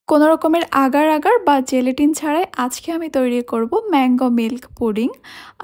কোনো রকমের agar agar বা জেলেটিন ছাড়াই আজকে আমি তৈরি করব ম্যাঙ্গো মিল্ক পুডিং।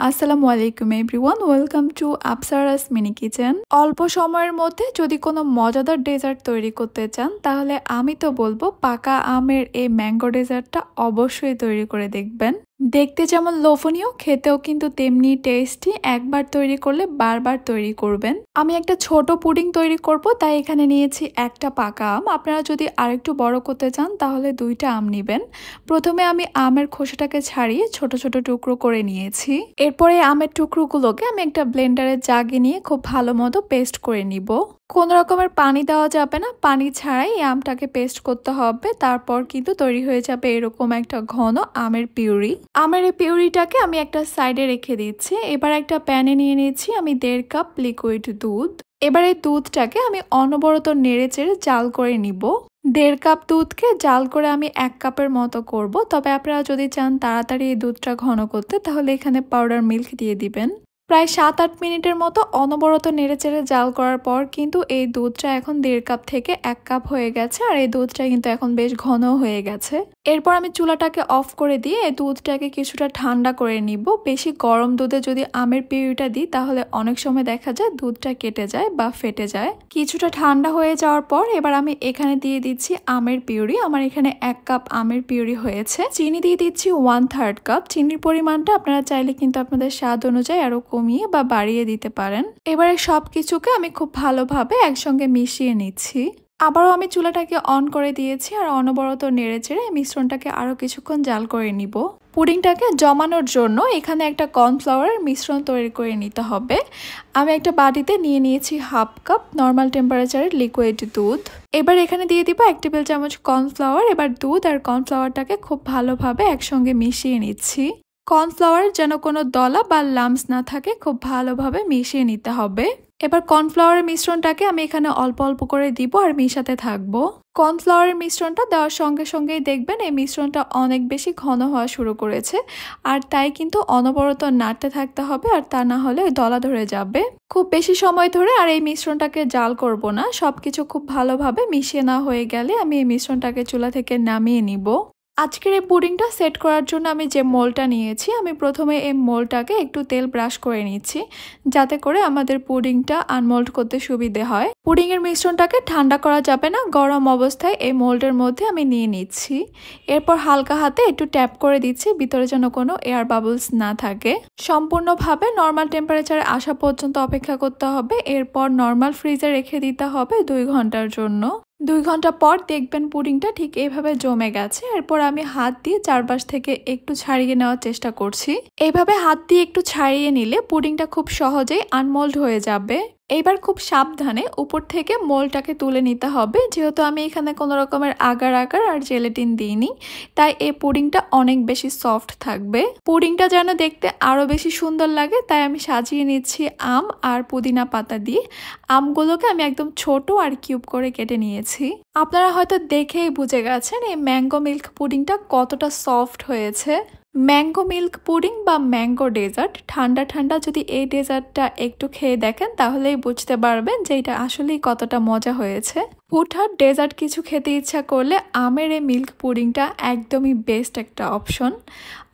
আসসালামু আলাইকুম everyone, welcome to Apsara's mini kitchen. অল্প সময়ের মধ্যে যদি কোনো মজাদার ডেজার্ট তৈরি করতে চান তাহলে আমি তো বলবো পাকা আমের এই ম্যাঙ্গো ডেজার্টটা অবশ্যই তৈরি করে দেখবেন। দেখতে যেমন লোভনীয়, খেতেও কিন্তু তেমনি টেস্টি। একবার তৈরি করলে বারবার তৈরি করবেন। আমি একটা ছোট পুডিং তৈরি করব, তাই এখানে নিয়েছি একটা পাকা আম। আপনারা যদি আরেকটু বড় করতে চান তাহলে 2টা আম নেবেন। প্রথমে আমি আমের খোসাটাকে ছাড়িয়ে ছোট ছোট টুকরো করে নিয়েছি। এরপরে আমের টুকরোগুলোকে আমি একটা ব্লেন্ডারে জাগে নিয়ে খুব ভালো মতো পেস্ট করে নিব। কোনো রকমের পানি দেওয়া যাবে না, পানি ছাড়াই এই আমটাকে পেস্ট করতে হবে। তারপর কিন্তু তৈরি হয়ে যাবে এরকম একটা ঘন আমের পিউরি। আমের এই পিউরিটাকে আমি একটা সাইডে রেখে দিচ্ছি। এবার একটা প্যানে নিয়ে নিয়েছি আমি 1.5 কাপ লিকুইড দুধ। এবার এই দুধটাকে আমি অনবরত নেড়ে চেড়ে জাল করে নিব। 1.5 কাপ দুধকে জাল করে আমি 1 কাপের মতো করব। তবে আপনারা যদি চান তাড়াতাড়ি এই দুধটা ঘন করতে তাহলে এখানে পাউডার মিল্ক দিয়ে দিবেন। প্রায় 7-8 মিনিটের মতো অনবরত নেড়েচেড়ে জাল করার পর কিন্তু এই দুধটা এখন 1.5 কাপ থেকে 1 কাপ হয়ে গেছে, আর এই দুধটা কিন্তু এখন বেশ ঘন হয়ে গেছে। এরপর আমি চুলাটাকে অফ করে দিয়ে এই দুধটাকে কিছুটা ঠান্ডা করে নিব। বেশি গরম দুধে যদি আমের পিউরিটা দিই তাহলে অনেক সময় দেখা যায় দুধটা কেটে যায় বা ফেটে যায়। কিছুটা ঠান্ডা হয়ে যাওয়ার পর এবার আমি এখানে দিয়ে দিচ্ছি আমের পিউরি। আমার এখানে 1 কাপ আমের পিউরি হয়েছে। চিনি দিয়ে দিচ্ছি 1/3 কাপ। চিনির পরিমাণটা আপনারা চাইলে কিন্তু আপনাদের স্বাদ অনুযায়ী আরো কমিয়ে বা বাড়িয়ে দিতে পারেন। এবারে সবকিছুকে আমি খুব ভালোভাবে একসঙ্গে মিশিয়ে নিচ্ছি। আবারও আমি চুলাটাকে অন করে দিয়েছি আর অনবরত নেড়েচেড়ে মিশ্রণটাকে আরো কিছুক্ষণ জাল করে নিব। পুডিংটাকে জমানোর জন্য এখানে একটা কর্নফ্লাওয়ারের মিশ্রণ তৈরি করে নিতে হবে। আমি একটা বাটিতে নিয়ে নিয়েছি 1/2 কাপ নর্মাল টেম্পারেচারের লিকুইড দুধ। এবার এখানে দিয়ে দিব 1 টেবিল চামচ কর্নফ্লাওয়ার। এবার দুধ আর কর্নফ্লাওয়ারটাকে খুব ভালোভাবে একসঙ্গে মিশিয়ে নিচ্ছি। কর্নফ্লাওয়ার যেন কোনো দলা বা লাম্পস না থাকে, খুব ভালোভাবে মিশিয়ে নিতে হবে। এবার কর্নফ্লাওয়ারের মিশ্রণটাকে আমি এখানে অল্প অল্প করে দিব আর মিশাতে থাকবো। কর্নফ্লাওয়ারের মিশ্রণটা দেওয়ার সঙ্গে সঙ্গেই দেখবেন এই মিশ্রণটা অনেক বেশি ঘন হওয়া শুরু করেছে, আর তাই কিন্তু অনবরত নাড়তে থাকতে হবে, আর তা না হলে দলা ধরে যাবে। খুব বেশি সময় ধরে আর এই মিশ্রণটাকে জাল করব না। সবকিছু খুব ভালোভাবে মিশিয়ে না হয়ে গেলে আমি এই মিশ্রণটাকে চুলা থেকে নামিয়ে নিব। আজকের এই পুডিংটা সেট করার জন্য আমি যে মোলটা নিয়েছি, আমি প্রথমে এই মোলটাকে একটু তেল ব্রাশ করে নিচ্ছি যাতে করে আমাদের পুডিংটা আনমোল্ড করতে সুবিধে হয়। পুডিংয়ের মিশ্রণটাকে ঠান্ডা করা যাবে না, গরম অবস্থায় এই মোল্ডের মধ্যে আমি নিয়ে নিচ্ছি। এরপর হালকা হাতে একটু ট্যাপ করে দিচ্ছি ভিতরে যেন কোনো এয়ার বাবলস না থাকে। সম্পূর্ণভাবে নর্মাল টেম্পারেচারে আসা পর্যন্ত অপেক্ষা করতে হবে। এরপর নর্মাল ফ্রিজে রেখে দিতে হবে 2 ঘন্টার জন্য। 2 ঘন্টা পর দেখবেন পুডিংটা ঠিক এইভাবে জমে গেছে। এরপর আমি হাত দিয়ে চারপাশ থেকে একটু ছাড়িয়ে নেওয়ার চেষ্টা করছি। এইভাবে হাত দিয়ে একটু ছাড়িয়ে নিলে পুডিংটা খুব সহজেই আনমোল্ড হয়ে যাবে। এইবার খুব সাবধানে উপর থেকে মোলটাকে তুলে নিতে হবে। যেহেতু আমি এখানে কোনো রকমের আগার আগার আর জেলেটিন দিইনি, তাই এই পুডিংটা অনেক বেশি সফট থাকবে। পুডিংটা যেন দেখতে আরো বেশি সুন্দর লাগে তাই আমি সাজিয়ে নিচ্ছি আম আর পুদিনা পাতা দিয়ে। আমগুলোকে আমি একদম ছোট আর কিউব করে কেটে নিয়েছি। আপনারা হয়তো দেখেই বুঝে গেছেন এই ম্যাঙ্গো মিল্ক পুডিংটা কতটা সফট হয়েছে। ম্যাঙ্গো মিল্ক পুডিং বা ম্যাঙ্গো ডেজার্ট, ঠান্ডা ঠান্ডা যদি এই ডেজার্টটা একটু খেয়ে দেখেন তাহলেই বুঝতে পারবেন যে এটা আসলেই কতটা মজা হয়েছে। হুটহাট ডেজার্ট কিছু খেতে ইচ্ছা করলে আমের এই মিল্ক পুডিংটা একদমই বেস্ট একটা অপশন।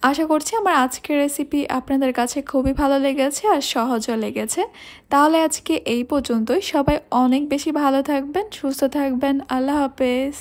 আশা করছি আমার আজকের রেসিপি আপনাদের কাছে খুবই ভালো লেগেছে আর সহজও লেগেছে। তাহলে আজকে এই পর্যন্তই। সবাই অনেক বেশি ভালো থাকবেন, সুস্থ থাকবেন। আল্লাহ হাফেজ।